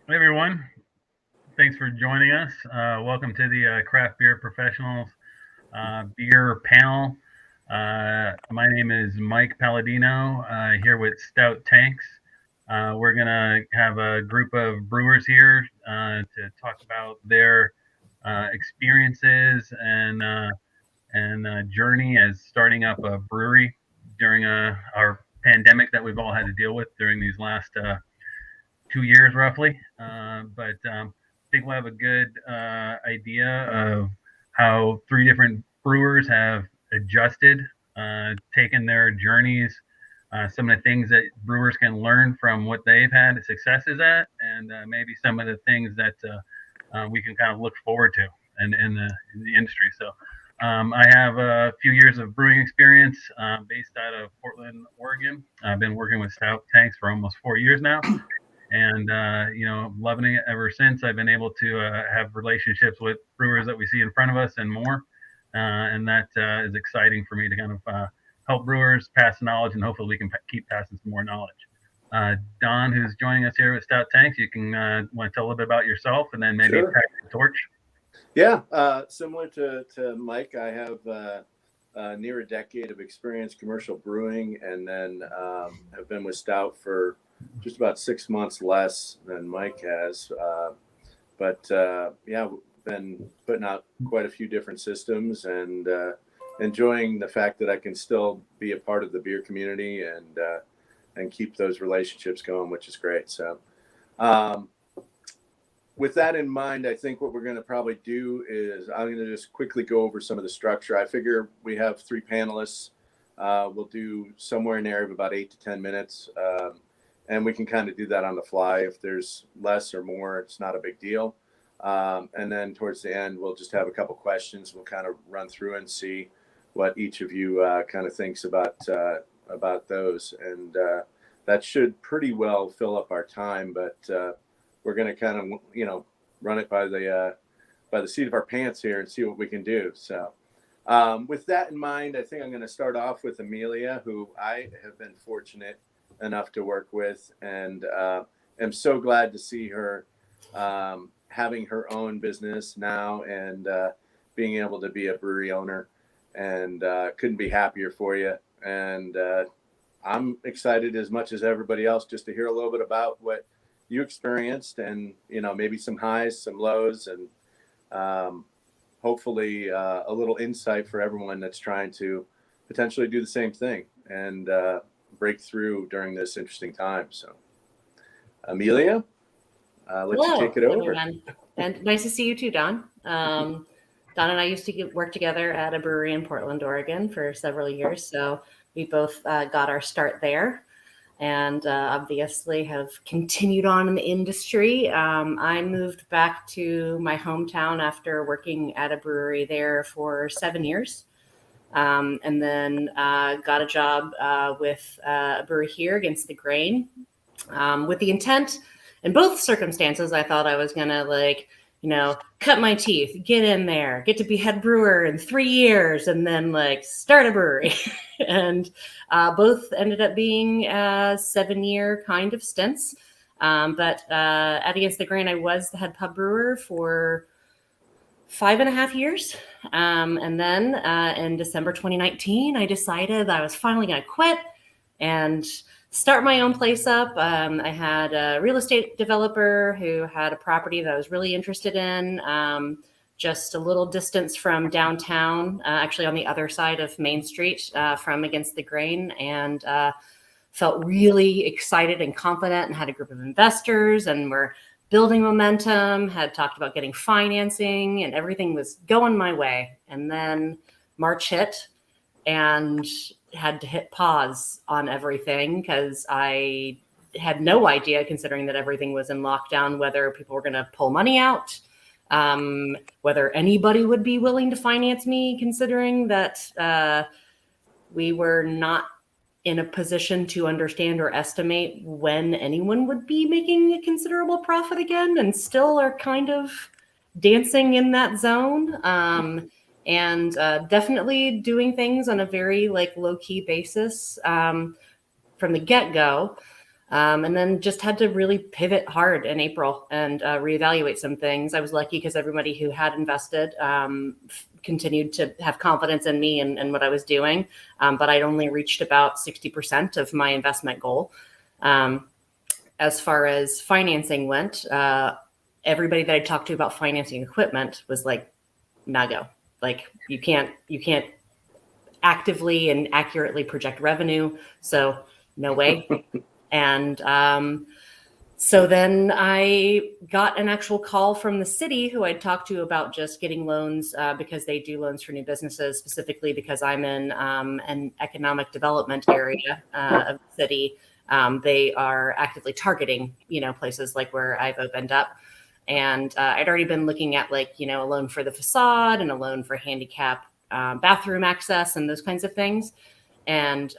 Hey everyone, thanks for joining us. Welcome to the Craft Beer Professionals Beer Panel. My name is Mike Paladino, here with Stout Tanks. We're going to have a group of brewers here to talk about their experiences and journey as starting up a brewery during our pandemic that we've all had to deal with during these last 2 years roughly. But I think we'll have a good idea of how three different brewers have adjusted, taken their journeys, some of the things that brewers can learn from what they've had successes at, and maybe some of the things that we can kind of look forward to in the industry. So I have a few years of brewing experience based out of Portland, Oregon. I've been working with Stout Tanks for almost 4 years now, and loving it ever since. I've been able to have relationships with brewers that we see in front of us and more, and that is exciting for me to kind of help brewers pass the knowledge, and hopefully we can keep passing some more knowledge. Don, who's joining us here with Stout Tanks, you can want to tell a little bit about yourself, and then maybe Sure. pass the torch. Yeah, similar to Mike, I have near a decade of experience commercial brewing, and then have been with Stout for just about 6 months less than Mike has. Yeah, been putting out quite a few different systems, and enjoying the fact that I can still be a part of the beer community and keep those relationships going, which is great. So. With that in mind, I think what we're going to probably do is I'm going to just quickly go over some of the structure. I figure we have 3 panelists. We'll do somewhere in the area of about 8 to 10 minutes. And we can kind of do that on the fly. If there's less or more, it's not a big deal. And then towards the end, we'll just have a couple questions. We'll kind of run through and see what each of you kind of thinks about those. And that should pretty well fill up our time. But we're going to kind of, run it by the seat of our pants here and see what we can do. So with that in mind, I think I'm going to start off with Amelia, who I have been fortunate enough to work with, and am so glad to see her having her own business now and being able to be a brewery owner, and couldn't be happier for you. And I'm excited as much as everybody else just to hear a little bit about what you experienced, and maybe some highs, some lows, and hopefully a little insight for everyone that's trying to potentially do the same thing and break through during this interesting time. So Amelia, let you take it over. Everyone. And nice to see you too, Don. Don and I used to work together at a brewery in Portland, Oregon for several years, so we both got our start there, and obviously have continued on in the industry. I moved back to my hometown after working at a brewery there for 7 years, and then got a job with a brewery here, Against the Grain, with the intent. In both circumstances, I thought I was going to cut my teeth, get in there, get to be head brewer in 3 years, and then start a brewery. And both ended up being 7-year kind of stints. But at Against the Grain, I was the head pub brewer for 5.5 years. And then in December 2019, I decided I was finally going to quit and start my own place up. I had a real estate developer who had a property that I was really interested in, just a little distance from downtown, actually on the other side of Main Street from Against the Grain, and felt really excited and confident, and had a group of investors, and we're building momentum, had talked about getting financing, and everything was going my way. And then March hit, and had to hit pause on everything because I had no idea, considering that everything was in lockdown, whether people were going to pull money out, whether anybody would be willing to finance me, considering that we were not in a position to understand or estimate when anyone would be making a considerable profit again, and still are kind of dancing in that zone. And definitely doing things on a very low-key basis from the get-go. And then just had to really pivot hard in April and reevaluate some things. I was lucky because everybody who had invested continued to have confidence in me and what I was doing. But I'd only reached about 60% of my investment goal. As far as financing went, everybody that I talked to about financing equipment was like, nah, go. Like you can't actively and accurately project revenue. So no way. And so then I got an actual call from the city who I'd talked to about just getting loans because they do loans for new businesses, specifically because I'm in an economic development area of the city. They are actively targeting, places like where I've opened up. And I'd already been looking at a loan for the facade and a loan for handicap bathroom access and those kinds of things. And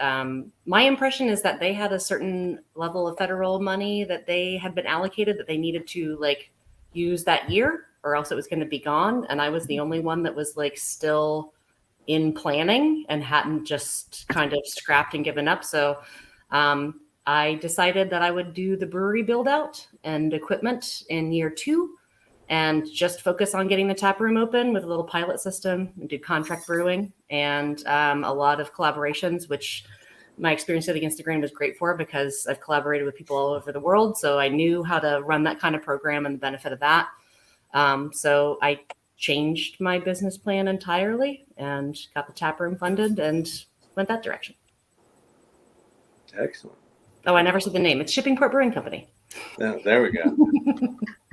my impression is that they had a certain level of federal money that they had been allocated that they needed to use that year, or else it was going to be gone. And I was the only one that was still in planning and hadn't just kind of scrapped and given up. So I decided that I would do the brewery build out and equipment in year 2 and just focus on getting the tap room open with a little pilot system and do contract brewing and a lot of collaborations, which my experience at Against the Grain was great for because I've collaborated with people all over the world. So I knew how to run that kind of program and the benefit of that. So I changed my business plan entirely and got the tap room funded and went that direction. Excellent. Oh, I never said the name. It's Shippingport Brewing Company. Oh, there we go.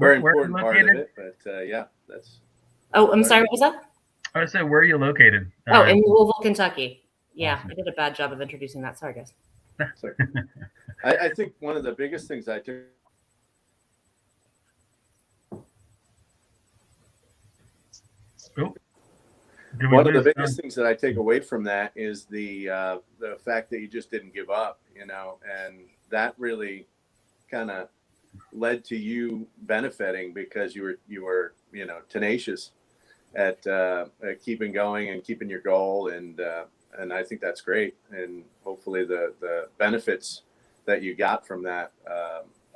Very important part of it, but yeah, that's. Oh, I'm sorry. What was that? I would say, where are you located? Oh, in Louisville, Kentucky. Yeah, Awesome. I did a bad job of introducing that. Sorry, guys. I think one of the biggest things I took. One of the biggest things that I take away from that is the fact that you just didn't give up, and that really kind of led to you benefiting because you were tenacious at keeping going and keeping your goal, and I think that's great, and hopefully the benefits that you got from that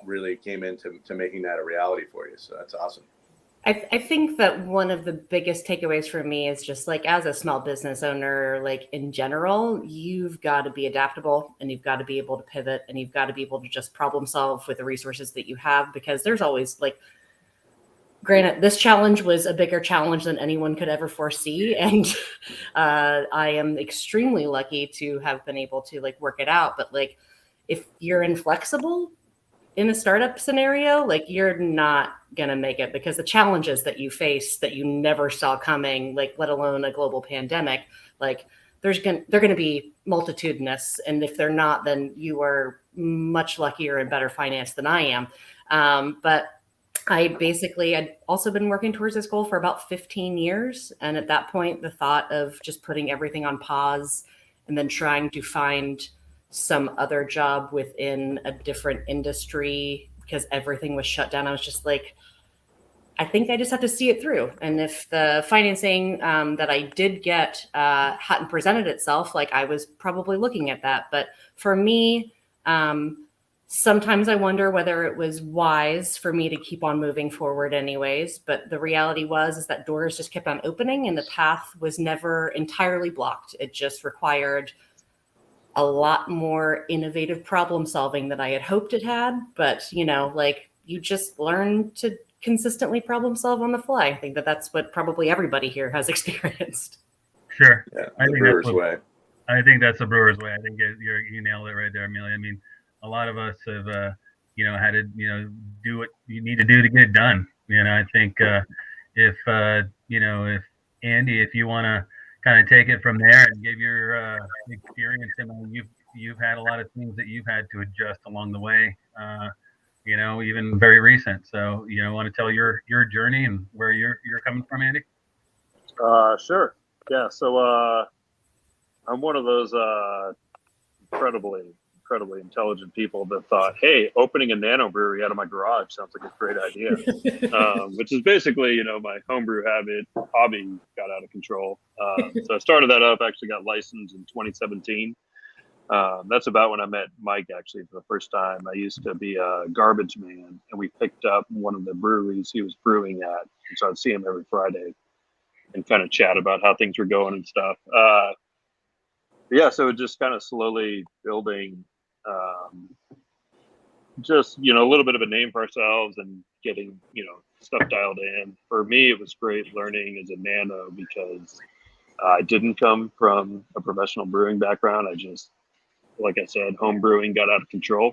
really came into making that a reality for you. So that's awesome. I think that one of the biggest takeaways for me is just as a small business owner, in general, you've got to be adaptable and you've got to be able to pivot and you've got to be able to just problem solve with the resources that you have, because there's always granted, this challenge was a bigger challenge than anyone could ever foresee. And I am extremely lucky to have been able to work it out. But if you're inflexible in a startup scenario, you're not going to make it, because the challenges that you face that you never saw coming, let alone a global pandemic, they're going to be multitudinous. And if they're not, then you are much luckier and better financed than I am. But I'd also been working towards this goal for about 15 years. And at that point, the thought of just putting everything on pause and then trying to find some other job within a different industry because everything was shut down, I was just I think I just have to see it through. And if the financing that I did get hadn't presented itself, I was probably looking at that. But for me, sometimes I wonder whether it was wise for me to keep on moving forward anyways. But the reality is that doors just kept on opening and the path was never entirely blocked. It just required a lot more innovative problem solving than I had hoped it had. But, you just learn to consistently problem solve on the fly. I think that's what probably everybody here has experienced. Sure. Yeah, I think brewer's way. I think that's the brewer's way. I think you nailed it right there, Amelia. I mean, a lot of us have, had to, do what you need to do to get it done. I think if Andy, if you want to kind of take it from there and give your experience, you've had a lot of things that you've had to adjust along the way, even very recent. So, want to tell your journey and where you're coming from, Andy? Sure. Yeah. So I'm one of those incredibly intelligent people that thought, hey, opening a nano brewery out of my garage sounds like a great idea. Which is basically, my homebrew hobby got out of control. So I started that up, actually got licensed in 2017. That's about when I met Mike, actually, for the first time. I used to be a garbage man, and we picked up one of the breweries he was brewing at. And so I'd see him every Friday and kind of chat about how things were going and stuff. Yeah, so just kind of slowly building just, a little bit of a name for ourselves and getting, stuff dialed in. For me, it was great learning as a nano because I didn't come from a professional brewing background. I just, like I said, home brewing got out of control.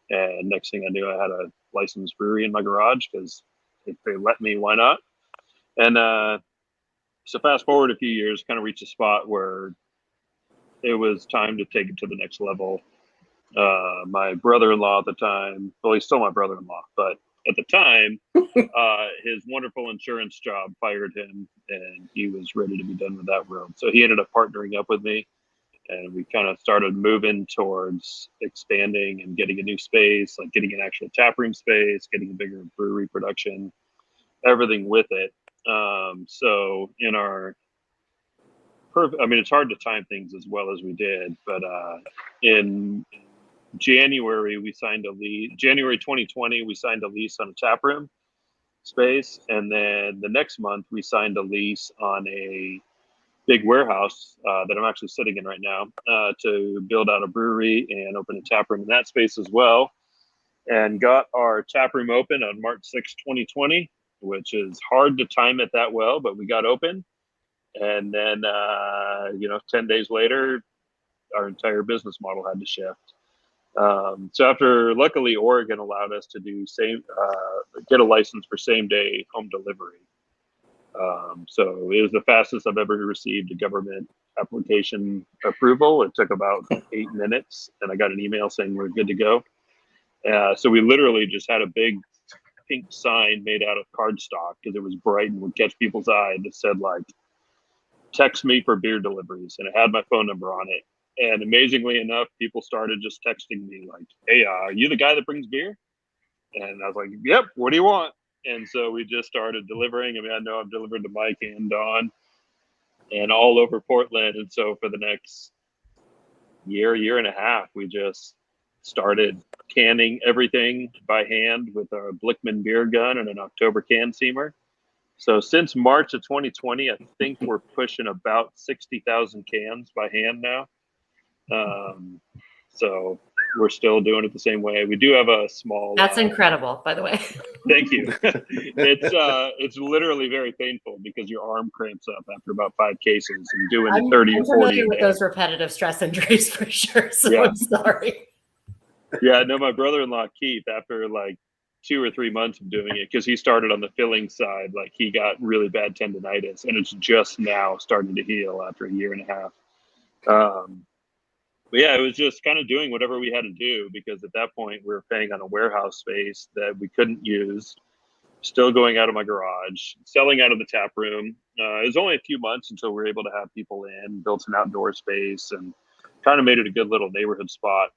And next thing I knew, I had a licensed brewery in my garage because if they let me, why not? And so fast forward a few years, kind of reached a spot where it was time to take it to the next level. My brother-in-law at the time, well, he's still my brother-in-law, but at the time, his wonderful insurance job fired him, and he was ready to be done with that world. So he ended up partnering up with me, and we kind of started moving towards expanding and getting a new space, like getting an actual taproom space, getting a bigger brewery production, everything with it. So in our it's hard to time things as well as we did, but in January, we signed a lease. January 2020, we signed a lease on a taproom space, and then the next month we signed a lease on a big warehouse that I'm actually sitting in right now to build out a brewery and open a taproom in that space as well. And got our taproom open on March 6, 2020, which is hard to time it that well, but we got open. And then, 10 days later, our entire business model had to shift. So after, luckily, Oregon allowed us to do get a license for same day home delivery. So it was the fastest I've ever received a government application approval. It took about 8 minutes, and I got an email saying we're good to go. So we literally just had a big pink sign made out of cardstock because it was bright and would catch people's eye that said, like, text me for beer deliveries, and it had my phone number on it. And amazingly enough, people started just texting me like, hey, are you the guy that brings beer? And I was like, yep, what do you want? And so we just started delivering. I mean, I know I've delivered to Mike and Don and all over Portland. And so for the next year and a half, we just started canning everything by hand with a Blickman beer gun and an October can seamer. So since March of 2020, I think we're pushing about 60,000 cans by hand now. So we're still doing it the same way. We do have a small. That's incredible, by the way. Thank you. It's literally very painful because your arm cramps up after about 5 cases and doing 30 or 40. I'm familiar with those repetitive stress injuries for sure. So yeah. I'm sorry. Yeah, no, my brother-in-law Keith, after like 2 or 3 months of doing it, because he started on the filling side, like he got really bad tendonitis, and it's just now starting to heal after a year and a half. But yeah, it was just kind of doing whatever we had to do because at that point we were paying on a warehouse space that we couldn't use, still going out of my garage, selling out of the tap room. It was only a few months until we were able to have people in, built an outdoor space, and kind of made it a good little neighborhood spot.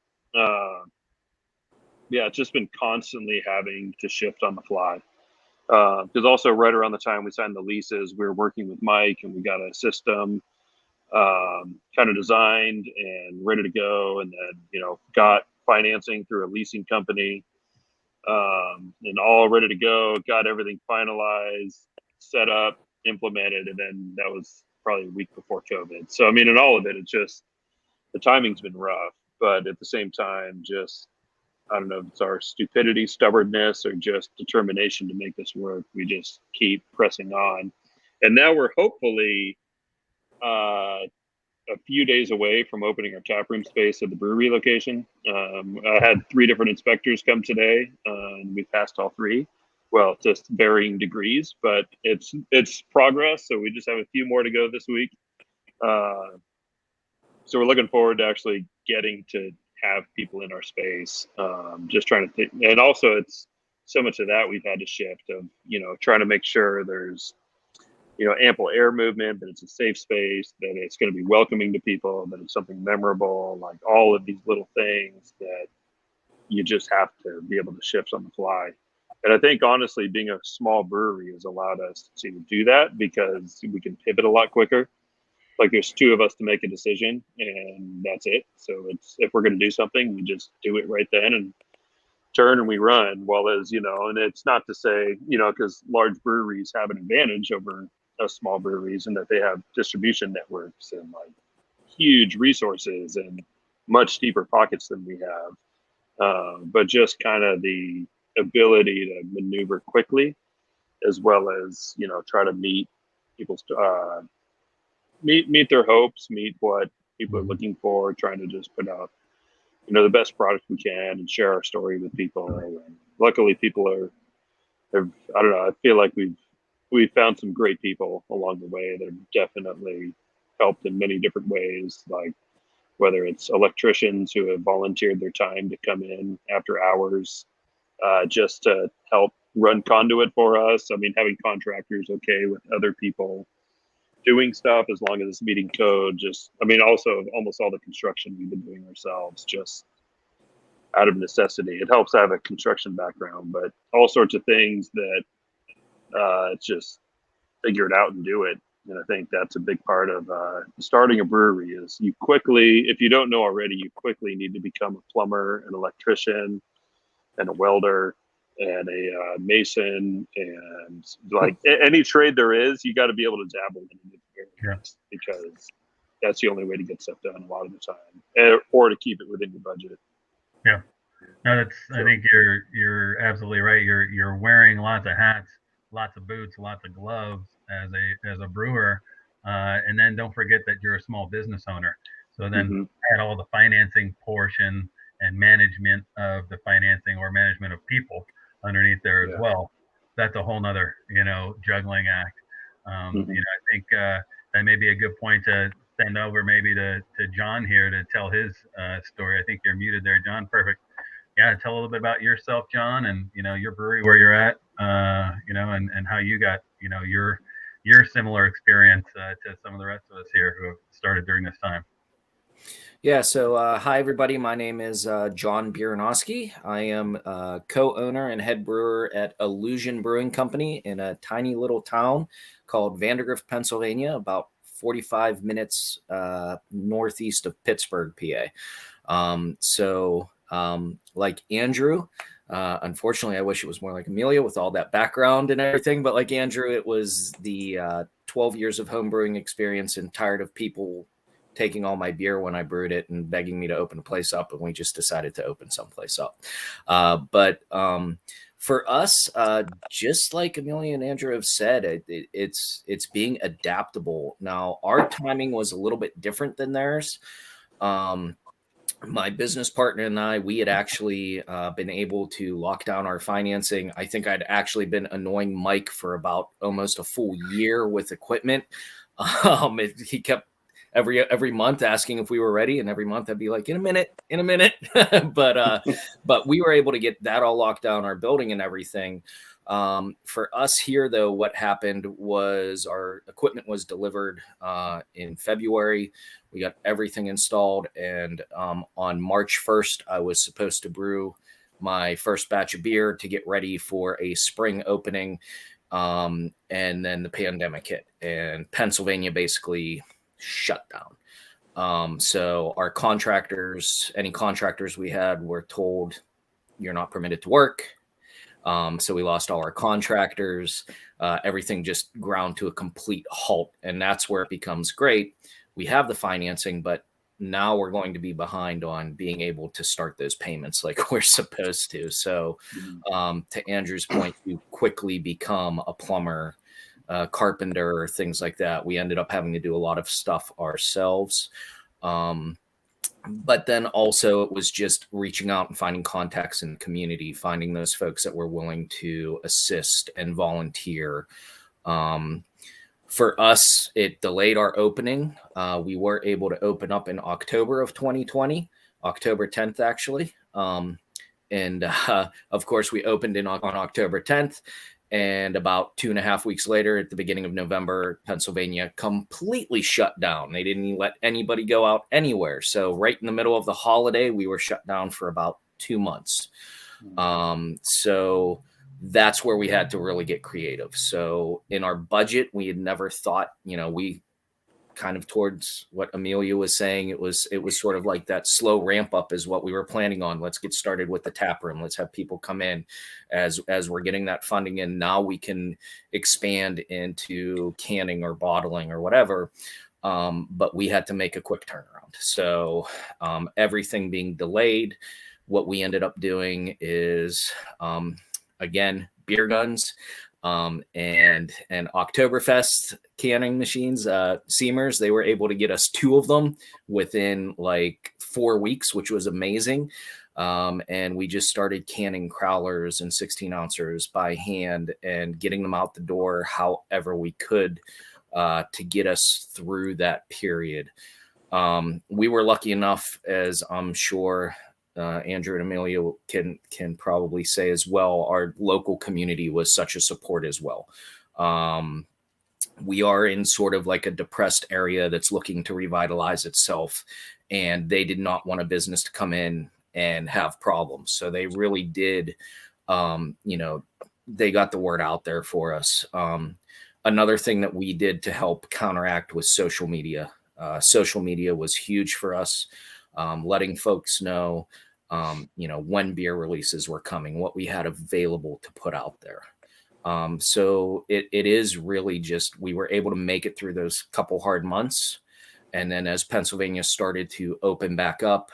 Yeah, it's just been constantly having to shift on the fly. Because also right around the time we signed the leases, we were working with Mike and we got a system kind of designed and ready to go, and then got financing through a leasing company, and all ready to go, got everything finalized, set up, implemented, and then that was probably a week before COVID. So I mean, in all of it, it's just the timing's been rough, but at the same time, just I don't know if it's our stupidity, stubbornness, or just determination to make this work. We just keep pressing on, and now we're hopefully a few days away from opening our taproom space at the brewery location. I had 3 different inspectors come today. We passed all 3. Well, just varying degrees, but it's progress. So we just have a few more to go this week. So we're looking forward to actually getting to have people in our space. Just trying to think, and also it's so much of that we've had to shift of trying to make sure there's ample air movement, that it's a safe space, that it's going to be welcoming to people, that it's something memorable, like all of these little things that you just have to be able to shift on the fly. And I think honestly, being a small brewery has allowed us to do that because we can pivot a lot quicker. like there's two of us to make a decision, and that's it. So it's if we're going to do something, we just do it right then and turn and we run. Well, as you know, and it's not to say because large breweries have an advantage over us small breweries in that they have distribution networks and like huge resources and much deeper pockets than we have. But just kind of the ability to maneuver quickly, as well as try to meet people's meet their hopes, meet what people are looking for, trying to just put out the best product we can and share our story with people. And luckily, people are I don't know. I feel like we've found some great people along the way that have definitely helped in many different ways, like whether it's electricians who have volunteered their time to come in after hours just to help run conduit for us. I mean, having contractors okay with other people doing stuff as long as it's meeting code. Also almost all the construction we've been doing ourselves just out of necessity. It helps to have a construction background, but all sorts of things that it's just figure it out and do it. And I think that's a big part of starting a brewery is you quickly, if you don't know already, you quickly need to become a plumber, an electrician, and a welder, and a mason, and like any trade there is, you got to be able to dabble in it because that's the only way to get stuff done a lot of the time, or to keep it within your budget. Yeah. No, that's. I think you're absolutely right. You're wearing lots of hats, lots of boots, lots of gloves as a brewer, and then don't forget that you're a small business owner. So then add all the financing portion and management of the financing or management of people underneath there as well. That's a whole nother juggling act. I think that may be a good point to send over maybe to John here to tell his story. I think you're muted there, John. Perfect. Yeah, tell a little bit about yourself, John, and your brewery, where you're at, and how you got your similar experience to some of the rest of us here who have started during this time. Yeah, so hi everybody. My name is John Bieranoski. I am co-owner and head brewer at Allusion Brewing Company in a tiny little town called Vandergrift, Pennsylvania, about 45 minutes northeast of Pittsburgh, PA. Like Andrew, unfortunately, I wish it was more like Amelia with all that background and everything. But like Andrew, it was the 12 years of home brewing experience and tired of people taking all my beer when I brewed it and begging me to open a place up. And we just decided to open someplace up. But for us, just like Amelia and Andrew have said, it's being adaptable. Now, our timing was a little bit different than theirs. My business partner and I, we had actually been able to lock down our financing. I think I'd actually been annoying Mike for about almost a full year with equipment. He kept every month asking if we were ready, and every month I'd be like, in a minute. But we were able to get that all locked down, our building and everything. For us here, though, what happened was our equipment was delivered in February. We got everything installed. And on March 1st, I was supposed to brew my first batch of beer to get ready for a spring opening. And then the pandemic hit and Pennsylvania basically shut down. So our contractors, any contractors we had, were told, you're not permitted to work. So we lost all our contractors. Everything just ground to a complete halt. And that's where it becomes great. We have the financing, but now we're going to be behind on being able to start those payments like we're supposed to. So to Andrew's point, you quickly become a plumber, carpenter, things like that. We ended up having to do a lot of stuff ourselves. But then also it was just reaching out and finding contacts in the community, finding those folks that were willing to assist and volunteer. For us, it delayed our opening. We were able to open up in October of 2020, October 10th, actually. And of course, we opened on October 10th. And about 2.5 weeks later, at the beginning of November, Pennsylvania completely shut down. They didn't let anybody go out anywhere. So right in the middle of the holiday, we were shut down for about 2 months. So that's where we had to really get creative. So in our budget, we had never thought, we kind of towards what Amelia was saying. It was sort of like that slow ramp up is what we were planning on. Let's get started with the tap room. Let's have people come in as we're getting that funding in. Now we can expand into canning or bottling or whatever. But we had to make a quick turnaround. So everything being delayed, what we ended up doing is, again, beer guns and Oktoberfest canning machines, Seamers. They were able to get us 2 of them within like 4 weeks, which was amazing. And we just started canning crowlers and 16 ounces by hand and getting them out the door however we could to get us through that period. We were lucky enough, as I'm sure Andrew and Amelia can probably say as well, our local community was such a support as well. We are in sort of like a depressed area that's looking to revitalize itself, and they did not want a business to come in and have problems. So they really did, they got the word out there for us. Another thing that we did to help counteract was social media. Social media was huge for us, letting folks know, when beer releases were coming, what we had available to put out there. So it is really just, we were able to make it through those couple hard months. And then as Pennsylvania started to open back up,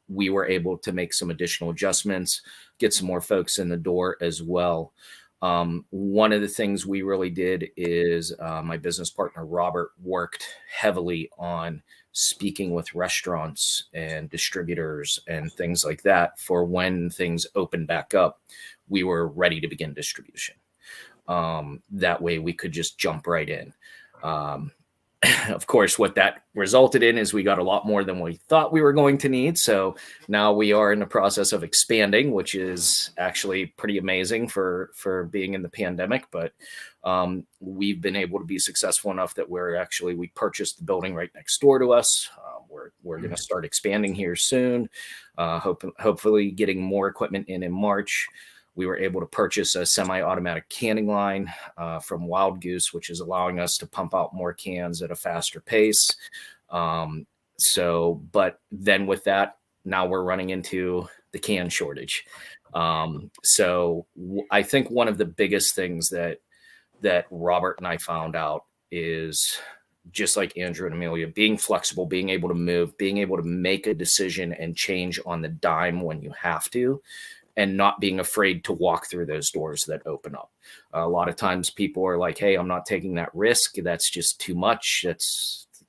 we were able to make some additional adjustments, get some more folks in the door as well. One of the things we really did is my business partner, Robert, worked heavily on speaking with restaurants and distributors and things like that for when things open back up, we were ready to begin distribution. That way we could just jump right in. Of course, what that resulted in is we got a lot more than we thought we were going to need. So now we are in the process of expanding, which is actually pretty amazing for being in the pandemic. But we've been able to be successful enough that we purchased the building right next door to us. We're going to start expanding here soon. Hopefully getting more equipment in March. We were able to purchase a semi-automatic canning line from Wild Goose, which is allowing us to pump out more cans at a faster pace. But then with that, now we're running into the can shortage. So I think one of the biggest things that Robert and I found out is, just like Andrew and Amelia, being flexible, being able to move, being able to make a decision and change on the dime when you have to, and not being afraid to walk through those doors that open up. A lot of times people are like, hey, I'm not taking that risk. That's just too much.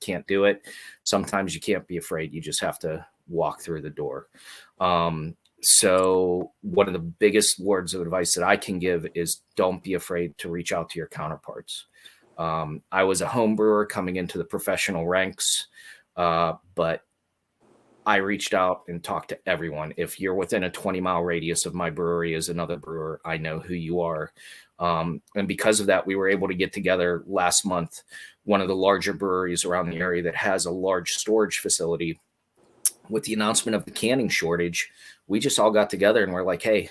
Can't do it. Sometimes you can't be afraid. You just have to walk through the door. So one of the biggest words of advice that I can give is don't be afraid to reach out to your counterparts. I was a home brewer coming into the professional ranks, but I reached out and talked to everyone. If you're within a 20-mile radius of my brewery as another brewer, I know who you are. And because of that, we were able to get together last month, one of the larger breweries around the area that has a large storage facility. With the announcement of the canning shortage, we just all got together and we're like, hey,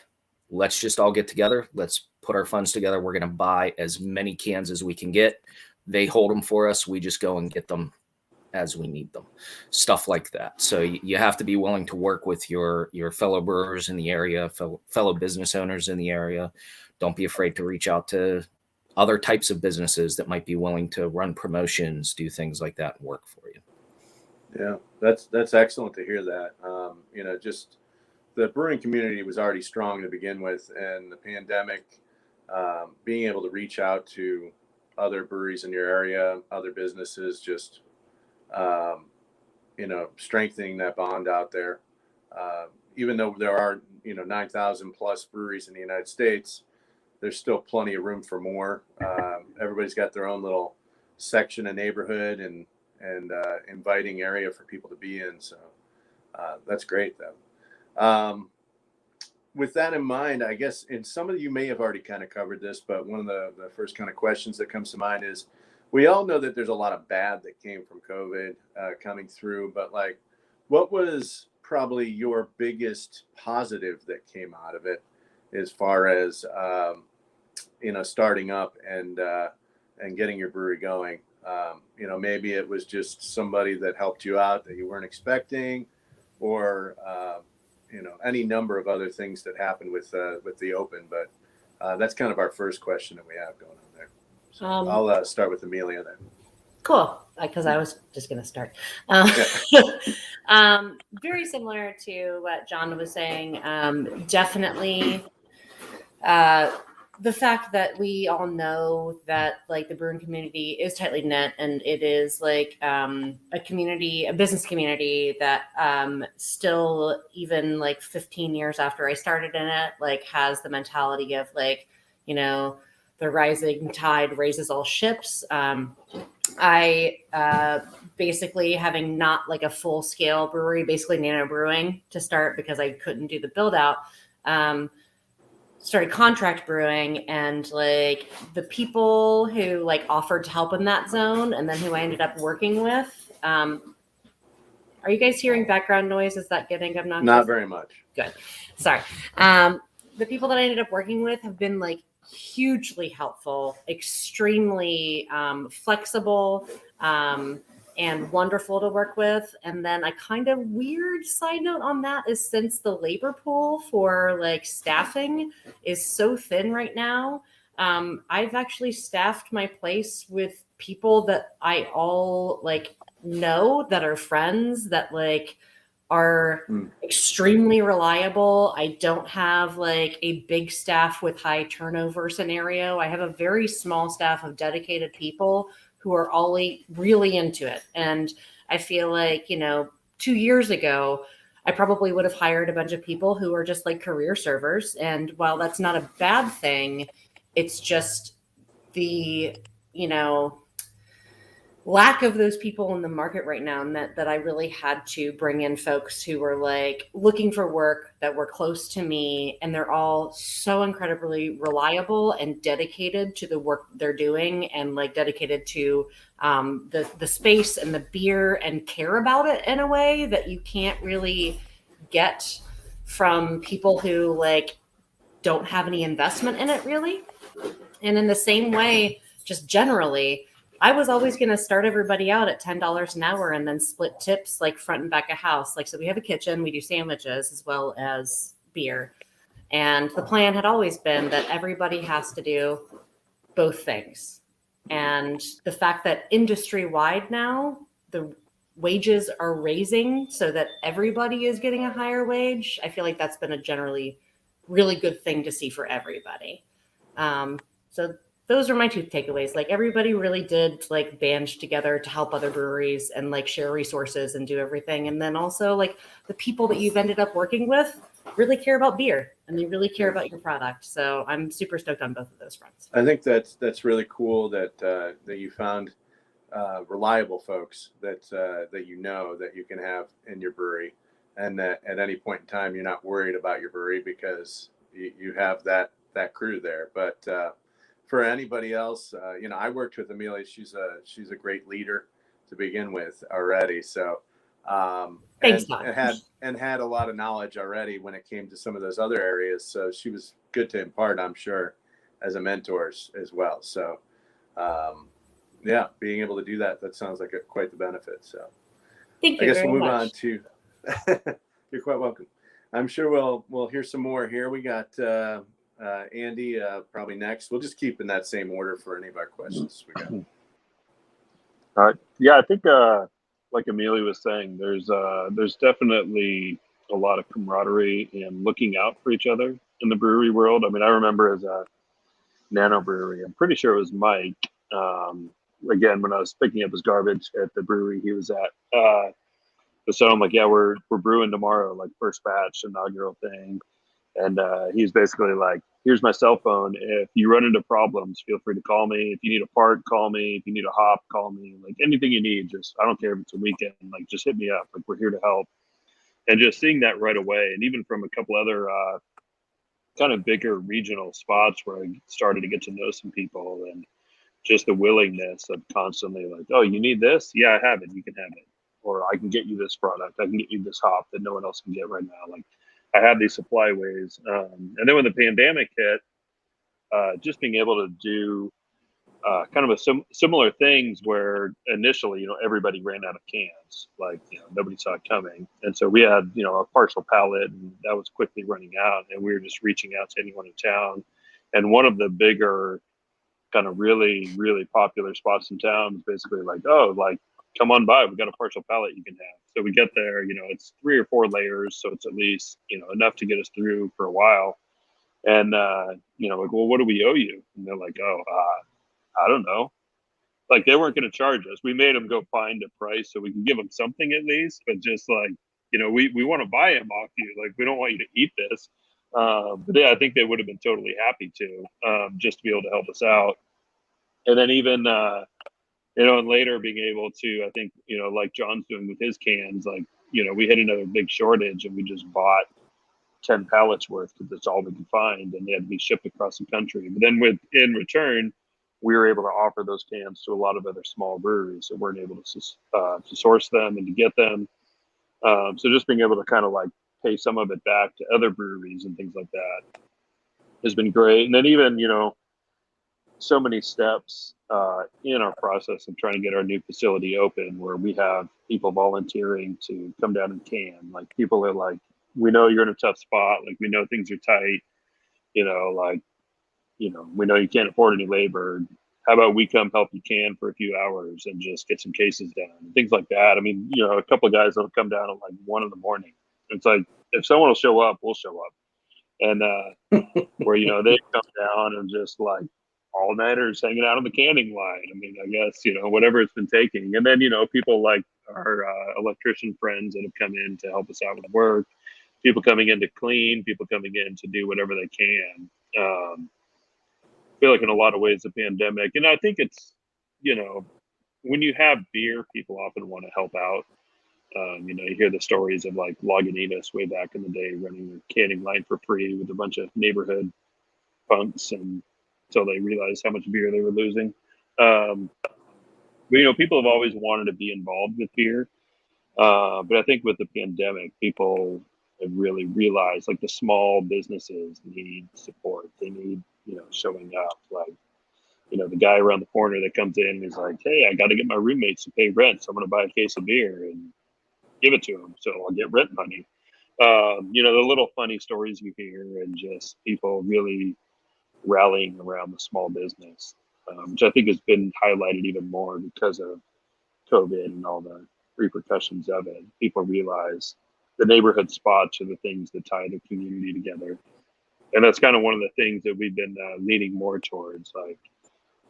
let's just all get together. Let's put our funds together. We're going to buy as many cans as we can get. They hold them for us. We just go and get them as we need them, stuff like that. So you have to be willing to work with your fellow brewers in the area, fellow business owners in the area. Don't be afraid to reach out to other types of businesses that might be willing to run promotions, do things like that, and work for you. Yeah, that's excellent to hear that. Just the brewing community was already strong to begin with, and the pandemic, being able to reach out to other breweries in your area, other businesses, just strengthening that bond out there. Even though there are 9,000 plus breweries in the United States, there's still plenty of room for more. Everybody's got their own little section of neighborhood and inviting area for people to be in. So that's great though. With that in mind, I guess, and some of you may have already kind of covered this, but one of the first kind of questions that comes to mind is, we all know that there's a lot of bad that came from COVID coming through, but like, what was probably your biggest positive that came out of it as far as, starting up and getting your brewery going? Maybe it was just somebody that helped you out that you weren't expecting, or any number of other things that happened with the open. But that's kind of our first question that we have going on there. So I'll start with Amelia then. Cool, because I was just going to start. Very similar to what John was saying. Definitely the fact that we all know that like the brewing community is tightly knit, and it is like a community, a business community that still, even like 15 years after I started in it, like has the mentality of like, the rising tide raises all ships. I basically, having not like a full scale brewery, basically nano brewing to start because I couldn't do the build out, started contract brewing, and like the people who like offered to help in that zone and then who I ended up working with. Are you guys hearing background noise? Is that getting obnoxious? Not very much. Good. Sorry. The people that I ended up working with have been like hugely helpful, extremely flexible, and wonderful to work with. And then a kind of weird side note on that is, since the labor pool for like staffing is so thin right now, I've actually staffed my place with people that I all like know, that are friends, that like are extremely reliable. I don't have like a big staff with high turnover scenario. I have a very small staff of dedicated people who are all really into it. And I feel like, 2 years ago, I probably would have hired a bunch of people who are just like career servers. And while that's not a bad thing, it's just the, lack of those people in the market right now, and that I really had to bring in folks who were like looking for work, that were close to me, and they're all so incredibly reliable and dedicated to the work they're doing, and like dedicated to the space and the beer, and care about it in a way that you can't really get from people who like don't have any investment in it really. And in the same way, just generally, I was always going to start everybody out at $10 an hour and then split tips like front and back of house. Like, so we have a kitchen, we do sandwiches as well as beer. And the plan had always been that everybody has to do both things. And the fact that industry wide now, the wages are raising so that everybody is getting a higher wage, I feel like that's been a generally really good thing to see for everybody. So those are my two takeaways. Like, everybody really did like band together to help other breweries and like share resources and do everything. And then also like the people that you've ended up working with really care about beer, and they really care about your product. So I'm super stoked on both of those fronts. I think that's really cool that you found reliable folks that that you can have in your brewery, and that at any point in time you're not worried about your brewery because you have that crew there. But for anybody else, I worked with Amelia. She's a great leader to begin with already. So Thanks, and had a lot of knowledge already when it came to some of those other areas. So she was good to impart, I'm sure, as a mentor as well. So being able to do that sounds like quite the benefit. So thank you. I guess very we'll move much. on to. You're quite welcome. I'm sure we'll hear some more here. We got Andy probably next. We'll just keep in that same order for any of our questions we got. All right. Yeah, I think like Amelia was saying, there's definitely a lot of camaraderie and looking out for each other in the brewery world. I mean, I remember as a nano brewery, I'm pretty sure it was Mike. Again, when I was picking up his garbage at the brewery he was at. So I'm like, yeah, we're brewing tomorrow, like first batch, inaugural thing. And he's basically like, here's my cell phone. If you run into problems, feel free to call me. If you need a part, call me. If you need a hop, call me. Like anything you need, just, I don't care if it's a weekend, like just hit me up. Like, we're here to help. And just seeing that right away. And even from a couple other kind of bigger regional spots where I started to get to know some people, and just the willingness of constantly like, oh, you need this? Yeah, I have it. You can have it. Or I can get you this product. I can get you this hop that no one else can get right now. Like, I have these supply ways. And then when the pandemic hit, just being able to do kind of similar things where initially, everybody ran out of cans, like, nobody saw it coming. And so we had, a partial pallet, and that was quickly running out. And we were just reaching out to anyone in town. And one of the bigger kind of really, really popular spots in town was basically like, oh, like, come on by, we got a partial pallet you can have. So we get there, it's 3 or 4 layers. So it's at least, enough to get us through for a while. And, like, well, what do we owe you? And they're like, oh, I don't know. Like, they weren't going to charge us. We made them go find a price so we can give them something at least, but just like, we want to buy them off you. Like, we don't want you to eat this. But yeah, I think they would have been totally happy to, just to be able to help us out. And then even, and later being able to, I think, like John's doing with his cans, like, we had another big shortage and we just bought 10 pallets worth because that's all we could find, and they had to be shipped across the country. But then in return, we were able to offer those cans to a lot of other small breweries that weren't able to source them and to get them. So just being able to kind of like pay some of it back to other breweries and things like that has been great. And then even, so many steps in our process of trying to get our new facility open, where we have people volunteering to come down and can. Like, people are like, we know you're in a tough spot. Like, we know things are tight, like, we know you can't afford any labor. How about we come help you can for a few hours and just get some cases done, things like that. I mean, a couple of guys will come down at like 1 a.m. It's like, if someone will show up, we'll show up. And where, they come down and just like all-nighters hanging out on the canning line. I mean, I guess, whatever it's been taking. And then, people like our electrician friends that have come in to help us out with work, people coming in to clean, people coming in to do whatever they can. I feel like in a lot of ways the pandemic, and I think it's, when you have beer, people often want to help out. You hear the stories of like Lagunitas way back in the day running their canning line for free with a bunch of neighborhood punks, and until they realized how much beer they were losing. But people have always wanted to be involved with beer. But I think with the pandemic, people have really realized like the small businesses need support. They need, showing up. Like, the guy around the corner that comes in is like, hey, I got to get my roommates to pay rent, so I'm going to buy a case of beer and give it to them, so I'll get rent money. The little funny stories you hear, and just people really rallying around the small business, which I think has been highlighted even more because of COVID and all the repercussions of it. People realize the neighborhood spots are the things that tie the community together. And that's kind of one of the things that we've been leaning more towards, like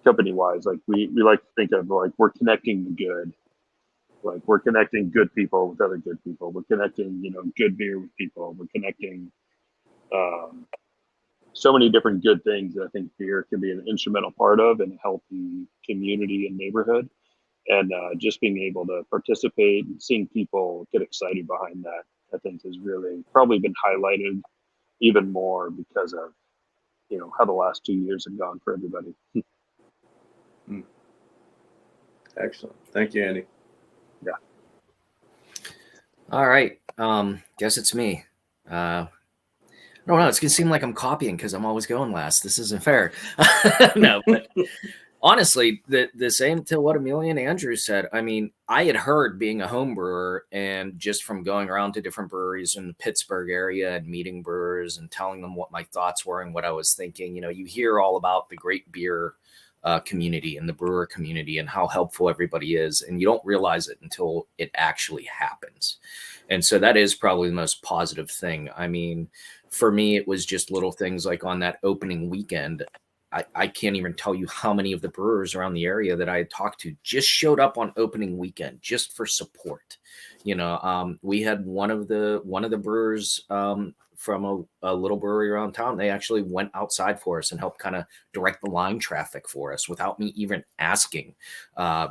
company wise. Like we like to think of like we're connecting the good. Like we're connecting good people with other good people. We're connecting, good beer with people. We're connecting so many different good things that I think beer can be an instrumental part of in a healthy community and neighborhood. And just being able to participate and seeing people get excited behind that, I think has really probably been highlighted even more because of, how the last 2 years have gone for everybody. Excellent. Thank you, Andy. Yeah. All right. Guess it's me. I don't know. It's going to seem like I'm copying because I'm always going last. This isn't fair. No, but honestly, the same to what Amelia and Andrew said. I mean, I had heard being a home brewer and just from going around to different breweries in the Pittsburgh area and meeting brewers and telling them what my thoughts were and what I was thinking. You hear all about the great beer community and the brewer community and how helpful everybody is. And you don't realize it until it actually happens. And so that is probably the most positive thing. I mean, for me, it was just little things like on that opening weekend. I can't even tell you how many of the brewers around the area that I had talked to just showed up on opening weekend just for support. We had one of the brewers from a little brewery around town. They actually went outside for us and helped kind of direct the line traffic for us without me even asking,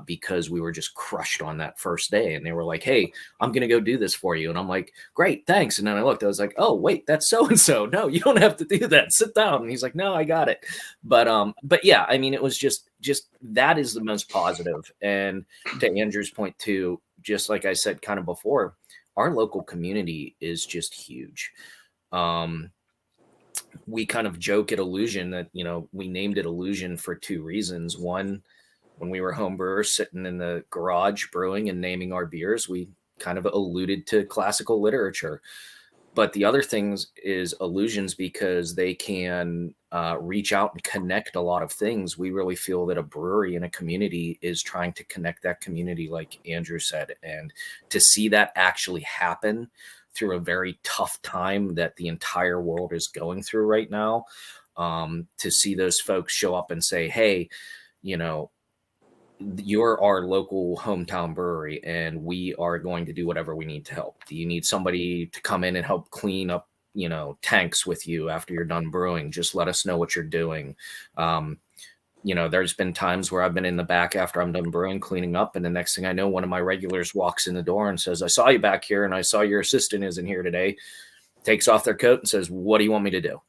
because we were just crushed on that first day. And they were like, hey, I'm going to go do this for you. And I'm like, great, thanks. And then I looked, I was like, oh, wait, that's so-and-so. No, you don't have to do that. Sit down. And he's like, no, I got it. But yeah, I mean, it was just that is the most positive. And to Andrew's point too, just like I said kind of before, our local community is just huge. we kind of joke at Allusion that, you know, we named it Allusion for two reasons. One, when we were home brewers sitting in the garage brewing and naming our beers, we kind of alluded to classical literature. But the other things is allusions, because they can reach out and connect a lot of things. We really feel that a brewery in a community is trying to connect that community, like Andrew said, and to see that actually happen through a very tough time that the entire world is going through right now. To see those folks show up and say, hey, you know, you're our local hometown brewery and we are going to do whatever we need to help. Do you need somebody to come in and help clean up, you know, tanks with you after you're done brewing? Just let us know what you're doing. You know, there's been times where I've been in the back after I'm done brewing, cleaning up, and the next thing I know, one of my regulars walks in the door and says, I saw you back here and I saw your assistant isn't here today. Takes off their coat and says, what do you want me to do?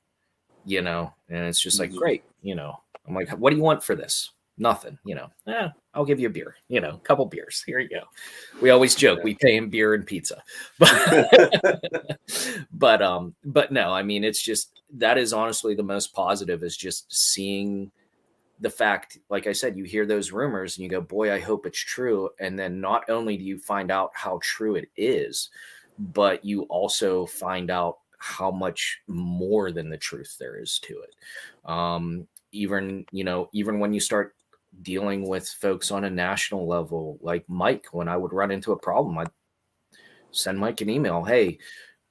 You know, and it's just like, great. You know, I'm like, what do you want for this? Nothing, you know. I'll give you a beer, you know, a couple beers. Here you go. We always joke we pay him beer and pizza, but no, I mean, it's just, that is honestly the most positive, is just seeing the fact, like I said, you hear those rumors and you go, boy, I hope it's true. And then not only do you find out how true it is, but you also find out how much more than the truth there is to it. Even, you know, even when you start dealing with folks on a national level, like Mike, when I would run into a problem, I'd send Mike an email. Hey,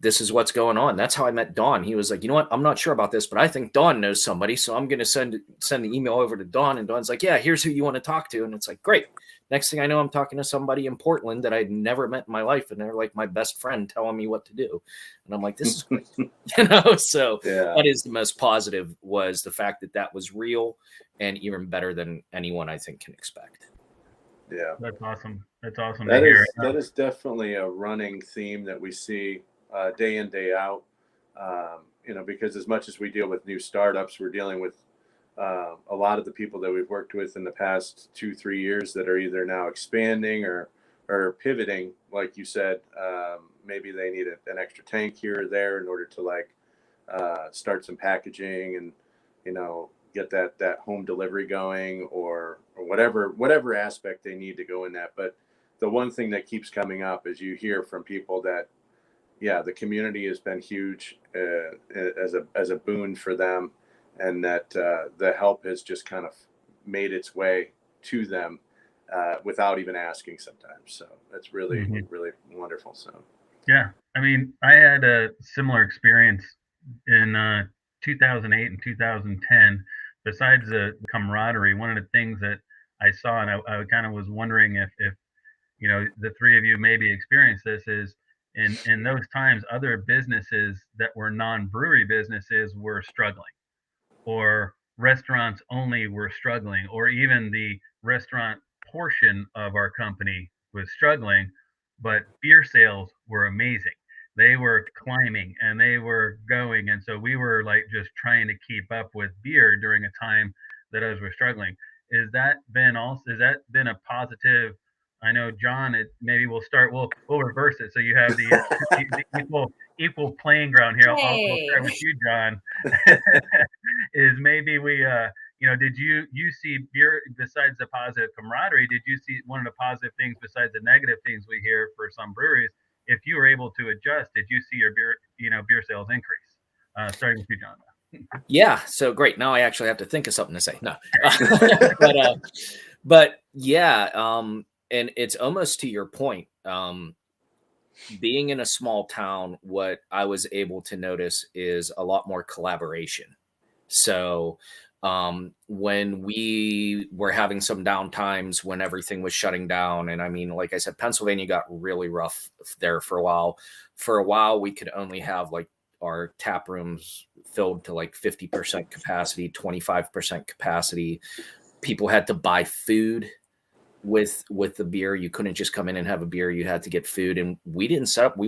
this is what's going on. That's how I met Don. He was like, you know what? I'm not sure about this, but I think Don knows somebody. So I'm going to send the email over to Don. And Don's like, yeah, here's who you want to talk to. And it's like, great. Next thing I know, I'm talking to somebody in Portland that I'd never met in my life. And they're like my best friend telling me what to do. And I'm like, this is great. You know, so that is the most positive, was the fact that that was real and even better than anyone I think can expect. Yeah. That's awesome. That's awesome to hear. That is definitely a running theme that we see day in, day out. You know, because as much as we deal with new startups, we're dealing with a lot of the people that we've worked with in the past 2-3 years that are either now expanding or pivoting. Like you said, maybe they need an extra tank here or there in order to like start some packaging and, you know, get that home delivery going or whatever aspect they need to go in that. But the one thing that keeps coming up is you hear from people that, yeah, the community has been huge as a boon for them, and that the help has just kind of made its way to them without even asking sometimes. So that's really, really wonderful. So, yeah, I mean, I had a similar experience in 2008 and 2010. Besides the camaraderie, one of the things that I saw, and I kind of was wondering if you know, the three of you maybe experienced this, is in those times, other businesses that were non-brewery businesses were struggling, or restaurants only were struggling, or even the restaurant portion of our company was struggling, but beer sales were amazing. They were climbing and they were going. And so we were like just trying to keep up with beer during a time that others were struggling. Has that been a positive? I know, John, maybe we'll reverse it. So you have the equal playing ground here. I'll start with you, John. Is maybe we you know, did you see beer, besides the positive camaraderie, did you see one of the positive things besides the negative things we hear for some breweries? If you were able to adjust, did you see your beer sales increase? Starting with you, John. Yeah, so great. Now I actually have to think of something to say. No, but yeah, and it's almost to your point. Being in a small town, what I was able to notice is a lot more collaboration. So when we were having some down times when everything was shutting down, and I mean, like I said, Pennsylvania got really rough there for a while. For a while, we could only have like our tap rooms filled to like 50% capacity, 25% capacity. People had to buy food with the beer. You couldn't just come in and have a beer. You had to get food. And we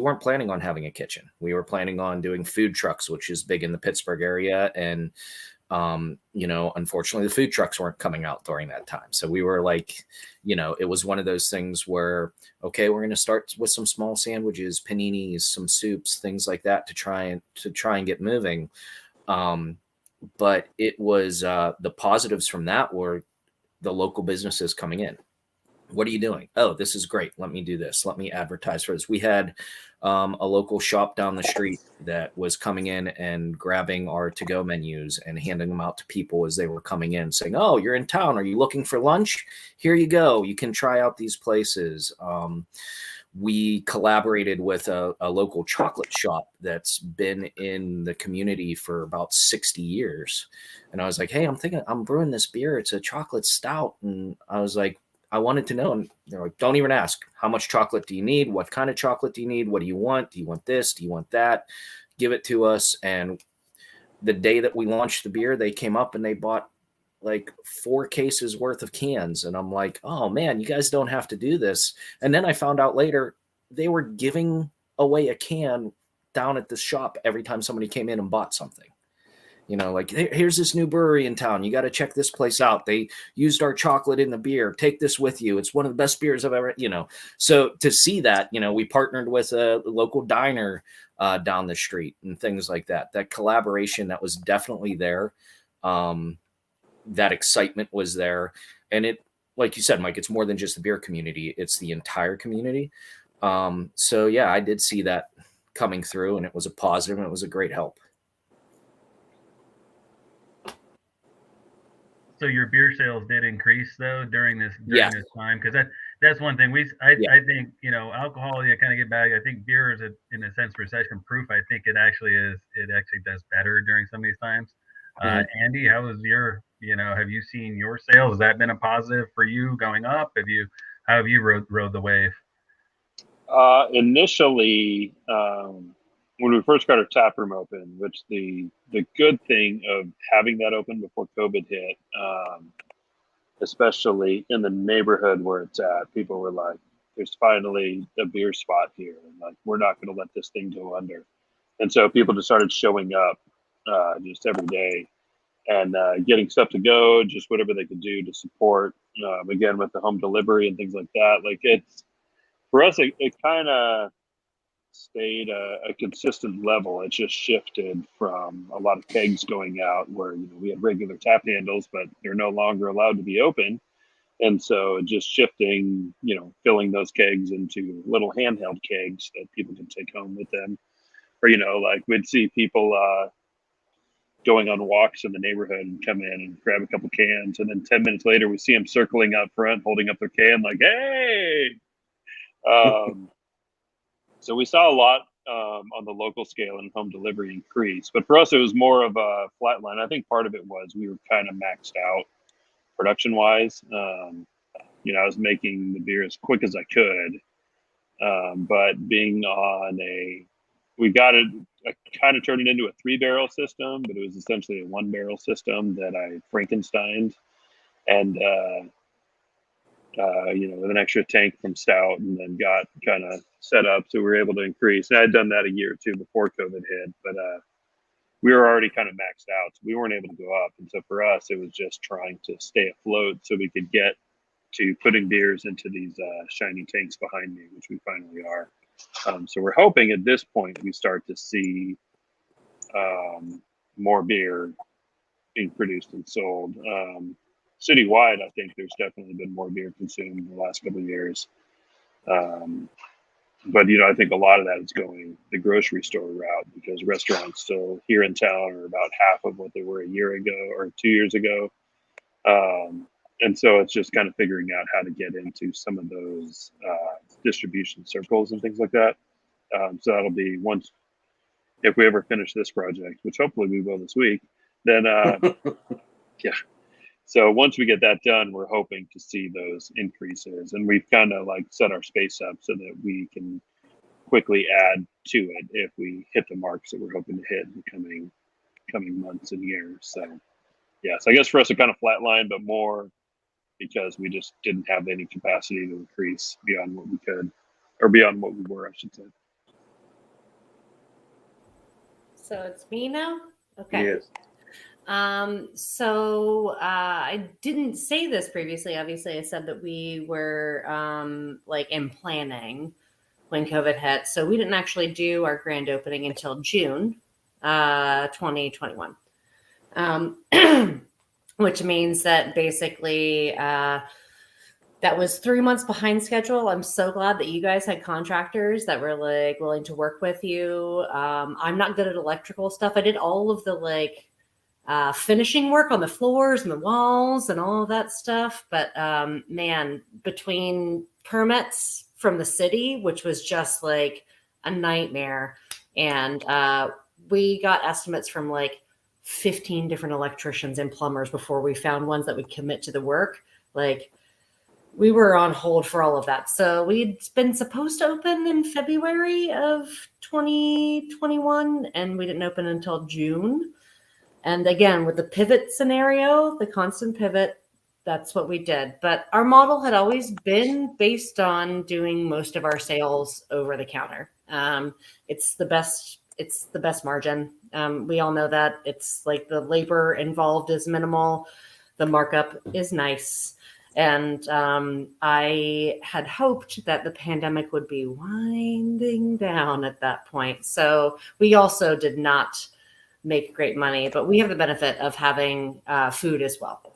weren't planning on having a kitchen. We were planning on doing food trucks, which is big in the Pittsburgh area. And, you know, unfortunately the food trucks weren't coming out during that time. So we were like, you know, it was one of those things where, okay, we're going to start with some small sandwiches, paninis, some soups, things like that to try and get moving. But it was the positives from that were the local businesses coming in. What are you doing? Oh, this is great. Let me do this. Let me advertise for this. We had a local shop down the street that was coming in and grabbing our to-go menus and handing them out to people as they were coming in, saying, oh, you're in town. Are you looking for lunch? Here you go. You can try out these places. We collaborated with a local chocolate shop that's been in the community for about 60 years. And I was like, hey, I'm brewing this beer. It's a chocolate stout. And I was like, I wanted to know. And they're like, don't even ask. How much chocolate do you need? What kind of chocolate do you need? What do you want? Do you want this? Do you want that? Give it to us. And the day that we launched the beer, they came up and they bought like 4 cases worth of cans. And I'm like, oh man, you guys don't have to do this. And then I found out later they were giving away a can down at the shop every time somebody came in and bought something. You know, like, here's this new brewery in town. You got to check this place out. They used our chocolate in the beer. Take this with you. It's one of the best beers I've ever, So to see that, we partnered with a local diner down the street and things like that. That collaboration, that was definitely there. That excitement was there. And it, like you said, Mike, it's more than just the beer community. It's the entire community. So yeah, I did see that coming through, and it was a positive, and it was a great help. So your beer sales did increase though during this time, because that's one thing I think alcohol, you kind of get back. I think beer is in a sense recession proof. I think it actually does better during some of these times. Andy, how was have you seen your sales? Has that been a positive for you going up? How have you rode the wave? Initially, when we first got our tap room open, which the good thing of having that open before COVID hit, especially in the neighborhood where it's at, people were like, there's finally a beer spot here. And like, we're not going to let this thing go under. And so people just started showing up just every day and getting stuff to go, just whatever they could do to support, again, with the home delivery and things like that. Like, it's, for us, it kind of stayed a consistent level. It just shifted from a lot of kegs going out where we had regular tap handles, but they're no longer allowed to be open, and so just shifting, filling those kegs into little handheld kegs that people can take home with them, or like we'd see people going on walks in the neighborhood and come in and grab a couple cans, and then 10 minutes later we see them circling out front, holding up their can like, hey. So we saw a lot on the local scale and home delivery increase, but for us it was more of a flat line. I think part of it was we were kind of maxed out production wise. I was making the beer as quick as I could, but being on we got it, I kind of turned it into a 3-barrel system, but it was essentially a 1-barrel system that I Frankensteined, and with an extra tank from Stout, and then got kind of set up so we were able to increase. And I had done that a year or two before COVID hit, but we were already kind of maxed out, so we weren't able to go up. And so for us, it was just trying to stay afloat so we could get to putting beers into these shiny tanks behind me, which we finally are. So we're hoping at this point we start to see more beer being produced and sold. Citywide, I think there's definitely been more beer consumed in the last couple of years. But, I think a lot of that is going the grocery store route, because restaurants still here in town are about half of what they were a year ago or 2 years ago. And so it's just kind of figuring out how to get into some of those distribution circles and things like that. So that'll be once, if we ever finish this project, which hopefully we will this week, then yeah. So once we get that done, we're hoping to see those increases, and we've kind of like set our space up so that we can quickly add to it if we hit the marks that we're hoping to hit in the coming months and years. So I guess for us it kind of flatlined, but more because we just didn't have any capacity to increase beyond what we could, or beyond what we were, I should say. So it's me now? Okay. Yes. So I didn't say this previously. Obviously, I said that we were in planning when COVID hit. So we didn't actually do our grand opening until June. 2021. Which means that basically that was 3 months behind schedule. I'm so glad that you guys had contractors that were like willing to work with you. I'm not good at electrical stuff. I did all of the like finishing work on the floors and the walls and all of that stuff. But man, between permits from the city, which was just like a nightmare, and we got estimates from like 15 different electricians and plumbers before we found ones that would commit to the work. Like, we were on hold for all of that. So we'd been supposed to open in February of 2021, and we didn't open until June. And again, with the pivot scenario, the constant pivot, that's what we did. But our model had always been based on doing most of our sales over the counter. It's the best margin. We all know that. It's like the labor involved is minimal. The markup is nice. And I had hoped that the pandemic would be winding down at that point. So we also did not make great money, but we have the benefit of having food as well.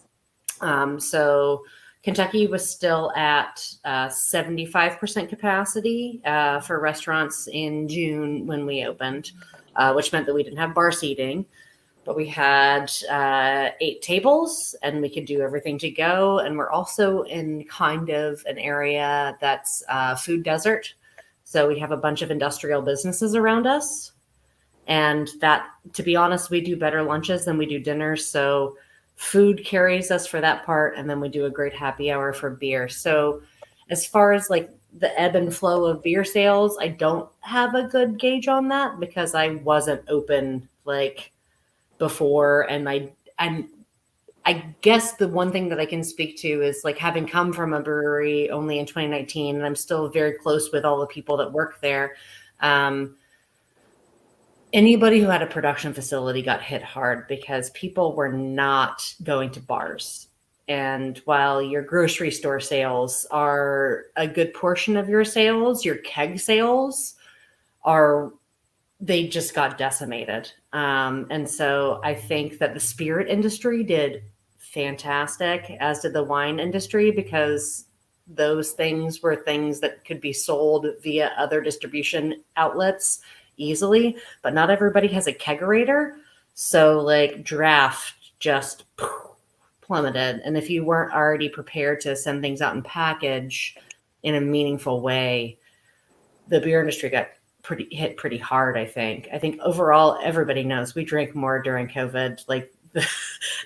So Kentucky was still at 75% capacity for restaurants in June when we opened, which meant that we didn't have bar seating. But we had 8 tables and we could do everything to go. And we're also in kind of an area that's food desert. So we have a bunch of industrial businesses around us. And that, to be honest, we do better lunches than we do dinners. So food carries us for that part. And then we do a great happy hour for beer. So as far as like the ebb and flow of beer sales, I don't have a good gauge on that because I wasn't open like before. And I guess the one thing that I can speak to is like having come from a brewery only in 2019, and I'm still very close with all the people that work there. Anybody who had a production facility got hit hard because people were not going to bars. And while your grocery store sales are a good portion of your sales, your keg sales they just got decimated. And so I think that the spirit industry did fantastic, as did the wine industry, because those things were things that could be sold via other distribution outlets easily, but not everybody has a kegerator. So like draft just plummeted. And if you weren't already prepared to send things out in package in a meaningful way, the beer industry got hit pretty hard. I think overall, everybody knows we drank more during COVID, like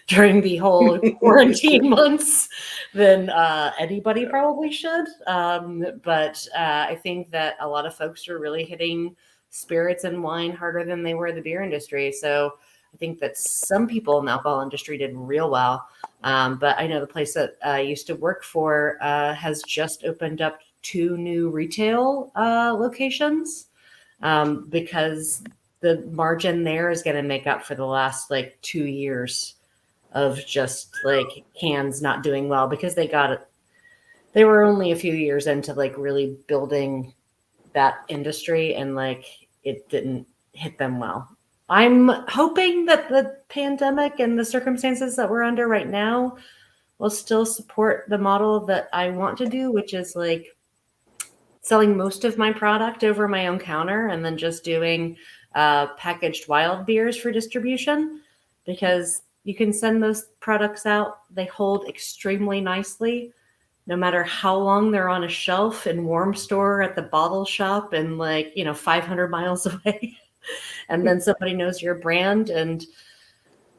during the whole quarantine months than anybody probably should. But I think that a lot of folks are really hitting spirits and wine harder than they were the beer industry. So I think that some people in the alcohol industry did real well. But I know the place that I used to work for has just opened up 2 new retail locations because the margin there is going to make up for the last like 2 years of just like cans not doing well, because they were only a few years into like really building that industry, and like it didn't hit them well. I'm hoping that the pandemic and the circumstances that we're under right now will still support the model that I want to do, which is like selling most of my product over my own counter and then just doing packaged wild beers for distribution, because you can send those products out. They hold extremely nicely, no matter how long they're on a shelf in warm store at the bottle shop and 500 miles away. And then somebody knows your brand, and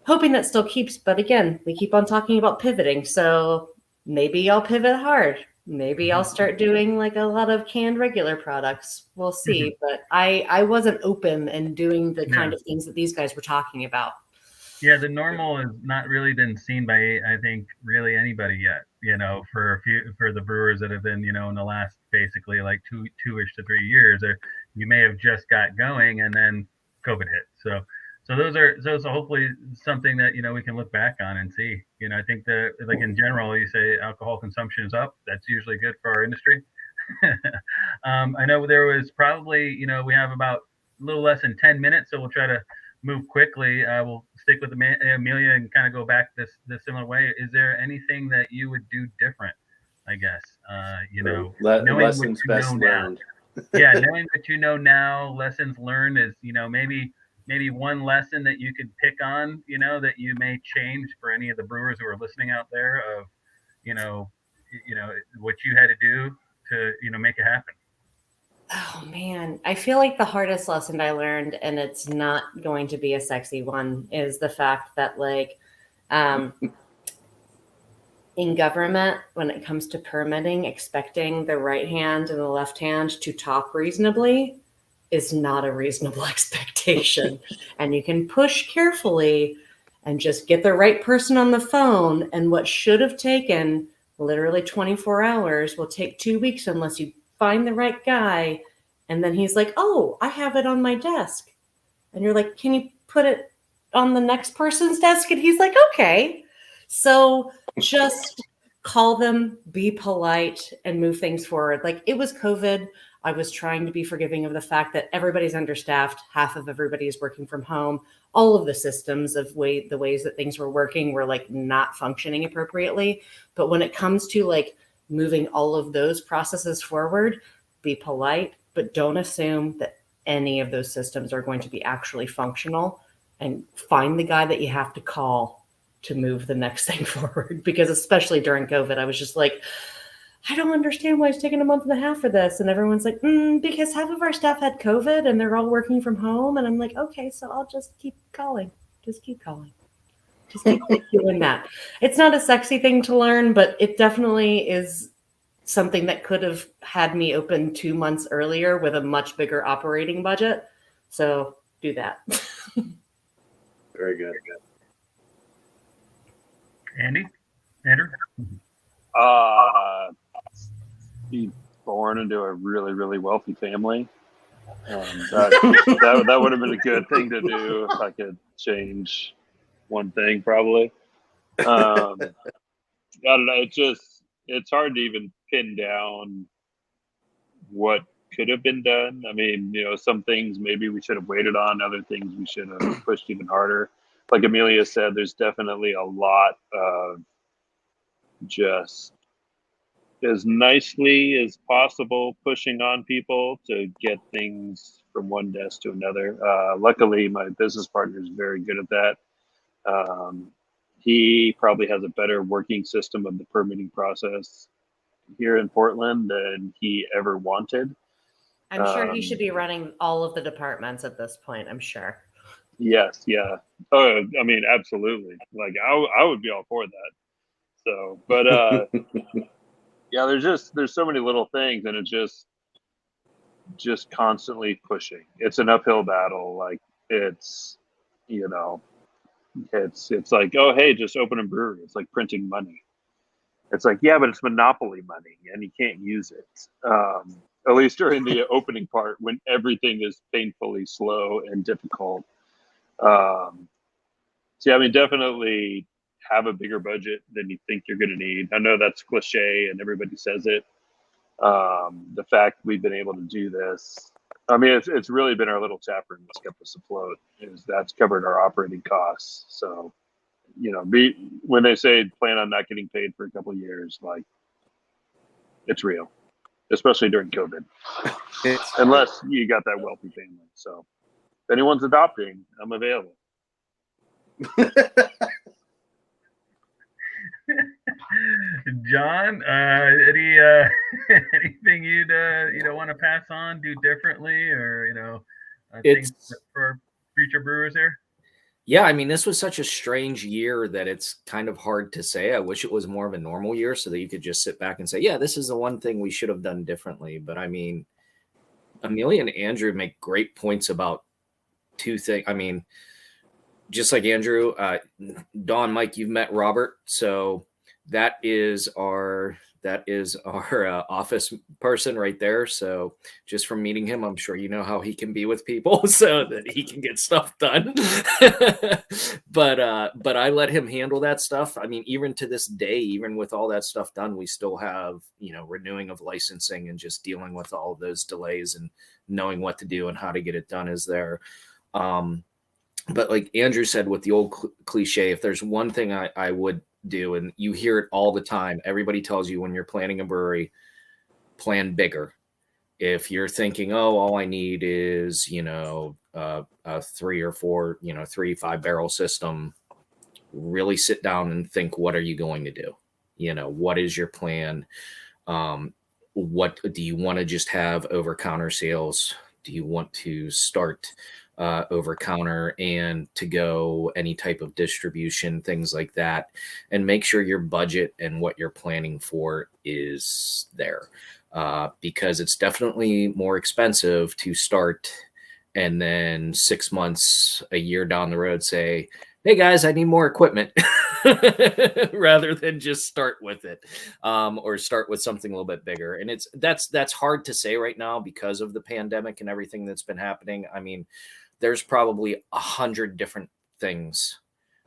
hoping that still keeps. But again, we keep on talking about pivoting. So maybe I'll pivot hard. Maybe I'll start doing like a lot of canned regular products. We'll see. But I wasn't open and doing the kind of things that these guys were talking about. Yeah, the normal has not really been seen by, I think, really anybody yet. For the brewers that have been, in the last basically like two-ish to 3 years, or you may have just got going and then COVID hit. So those are hopefully something that we can look back on and see. I think that like in general, you say alcohol consumption is up. That's usually good for our industry. I know there was probably we have about a little less than 10 minutes, so we'll try to move quickly. We'll stick with Amelia and kind of go back this similar way. Is there anything that you would do different? I guess knowing lessons what you best know learned. yeah, knowing what you know now, lessons learned is maybe one lesson that you could pick on, that you may change for any of the brewers who are listening out there of what you had to do to make it happen. Oh man, I feel like the hardest lesson I learned, and it's not going to be a sexy one, is the fact that in government, when it comes to permitting, expecting the right hand and the left hand to talk reasonably is not a reasonable expectation. And you can push carefully and just get the right person on the phone. And what should have taken literally 24 hours will take 2 weeks unless you find the right guy. And then he's like, oh, I have it on my desk. And you're like, can you put it on the next person's desk? And he's like, okay. So just call them, be polite, and move things forward. Like, it was COVID. I was trying to be forgiving of the fact that everybody's understaffed. Half of everybody is working from home. All of the systems of the ways that things were working were not functioning appropriately. But when it comes to moving all of those processes forward, be polite, but don't assume that any of those systems are going to be actually functional, and find the guy that you have to call to move the next thing forward. Because especially during COVID, I was just like, I don't understand why it's taking a month and a half for this. And everyone's like, because half of our staff had COVID and they're all working from home. And I'm like, okay, so I'll just keep calling. Just keep calling. Just keep doing that. It's not a sexy thing to learn, but it definitely is something that could have had me open 2 months earlier with a much bigger operating budget. So do that. Very good. Andrew? Be born into a really, really wealthy family. That would have been a good thing to do if I could change one thing, probably. I don't know. It's hard to even pin down what could have been done. I mean, some things maybe we should have waited on, other things we should have pushed even harder. Like Amelia said, there's definitely a lot of just as nicely as possible pushing on people to get things from one desk to another. Luckily, my business partner is very good at that. He probably has a better working system of the permitting process here in Portland than he ever wanted. I'm sure he should be running all of the departments at this point, I'm sure. Yes, yeah. Oh, I mean, absolutely. I would be all for that. So, but yeah, there's so many little things, and it's just constantly pushing. It's an uphill battle. It's it's like, oh, hey, just open a brewery. It's like printing money. It's like, yeah, but it's monopoly money and you can't use it. At least during the opening part, when everything is painfully slow and difficult. So yeah, I mean, definitely have a bigger budget than you think you're going to need. I know that's cliche and everybody says it. The fact we've been able to do this, I mean, it's really been our little taproom that's kept us afloat. That's covered our operating costs. So, when they say plan on not getting paid for a couple of years, it's real, especially during COVID, unless you got that wealthy family. So if anyone's adopting, I'm available. John, any anything you'd want to pass on, do differently, or things for future brewers here? Yeah, I mean, this was such a strange year that it's kind of hard to say. I wish it was more of a normal year so that you could just sit back and say, yeah, this is the one thing we should have done differently. But I mean, Amelia and Andrew make great points about two things. I mean, just like Andrew, Don, Mike, you've met Robert. So that is our office person right there. So just from meeting him, I'm sure you know how he can be with people so that he can get stuff done. But I let him handle that stuff. I mean, even to this day, even with all that stuff done, we still have, renewing of licensing and just dealing with all of those delays and knowing what to do and how to get it done is there. But like Andrew said, with the old cliche, if there's one thing I would do, and you hear it all the time, everybody tells you when you're planning a brewery, plan bigger. If you're thinking, oh, all I need is, a 3 or 4, 3-5 barrel system, really sit down and think, what are you going to do? What is your plan? What do you want to just have over counter sales? Do you want to start over counter and to go any type of distribution, things like that, and make sure your budget and what you're planning for is there, because it's definitely more expensive to start and then 6 months, a year down the road say, hey guys, I need more equipment, rather than just start with it, or start with something a little bit bigger. And that's hard to say right now because of the pandemic and everything that's been happening. I mean, there's probably 100 different things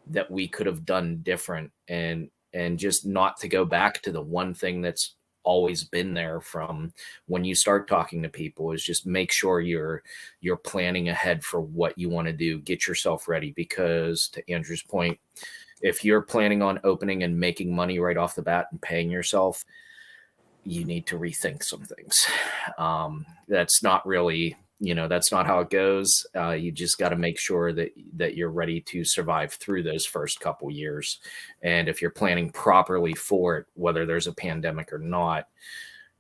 that we could have done different, and just not to go back to the one thing that's always been there from when you start talking to people, is just make sure you're planning ahead for what you want to do. Get yourself ready, because to Andrew's point, if you're planning on opening and making money right off the bat and paying yourself, you need to rethink some things. That's not really, that's not how it goes. You just got to make sure that you're ready to survive through those first couple years. And if you're planning properly for it, whether there's a pandemic or not,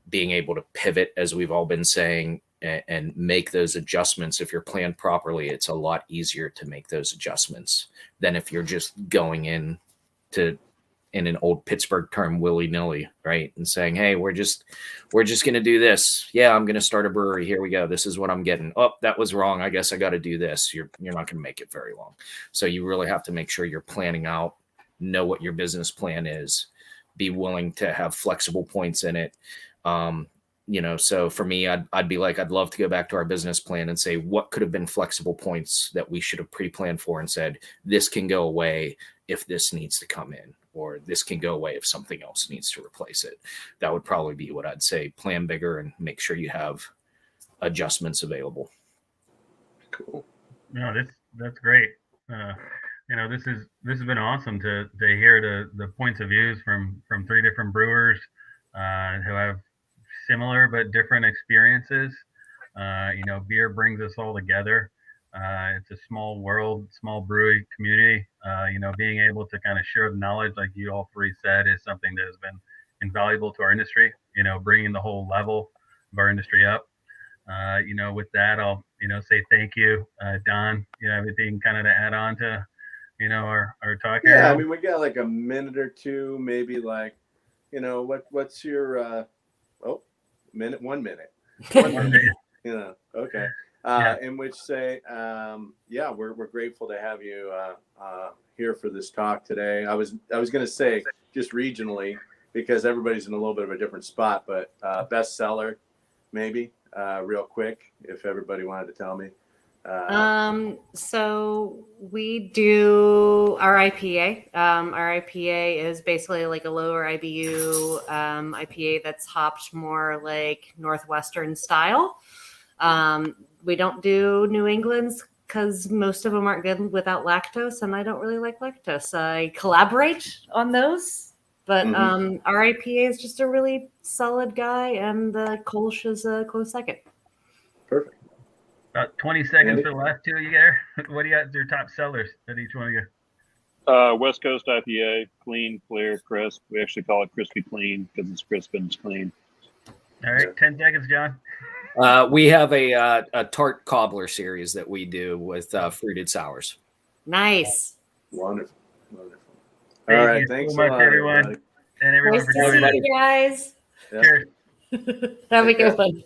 being able to pivot, as we've all been saying, and make those adjustments. If you're planned properly, it's a lot easier to make those adjustments than if you're just going in an old Pittsburgh term, willy-nilly, right? And saying, hey, we're just going to do this. Yeah, I'm going to start a brewery. Here we go. This is what I'm getting. Oh, that was wrong. I guess I got to do this. You're not going to make it very long. So you really have to make sure you're planning out, know what your business plan is, be willing to have flexible points in it. So for me, I'd be like, I'd love to go back to our business plan and say, what could have been flexible points that we should have pre-planned for and said, this can go away if this needs to come in, or this can go away if something else needs to replace it. That would probably be what I'd say. Plan bigger and make sure you have adjustments available. Cool. No, that's great. This has been awesome to hear the points of views from 3 different brewers who have similar but different experiences. Beer brings us all together. It's a small world, small brewery community. Being able to kind of share the knowledge, like you all 3 said, is something that has been invaluable to our industry. Bringing the whole level of our industry up. With that, I'll say thank you, Don. Anything kind of to add on to our talk here? Yeah, I mean, we got like a minute or two, maybe like, what's your 1 minute. 1 minute. Okay. In which say, we're grateful to have you here for this talk today. I was going to say just regionally, because everybody's in a little bit of a different spot, but bestseller, maybe real quick, if everybody wanted to tell me. So we do our IPA. Our IPA is basically like a lower IBU IPA that's hopped more like Northwestern style. We don't do New England's because most of them aren't good without lactose, and I don't really like lactose. I collaborate on those, but our IPA is just a really solid guy, and the Kolsch is a close second. Perfect. About 20 seconds for the last 2 of you there. What do you got as your top sellers at each one of you? West Coast IPA, clean, clear, crisp. We actually call it crispy clean because it's crisp and it's clean. All right, 10 seconds, John. We have a tart cobbler series that we do with fruited sours. Nice. Wonderful. All Thank right, you thanks so much, a lot, everyone. everybody. And everyone Nice for to joining us. see you guys. Yeah. Cheers. Have a Take care. good one.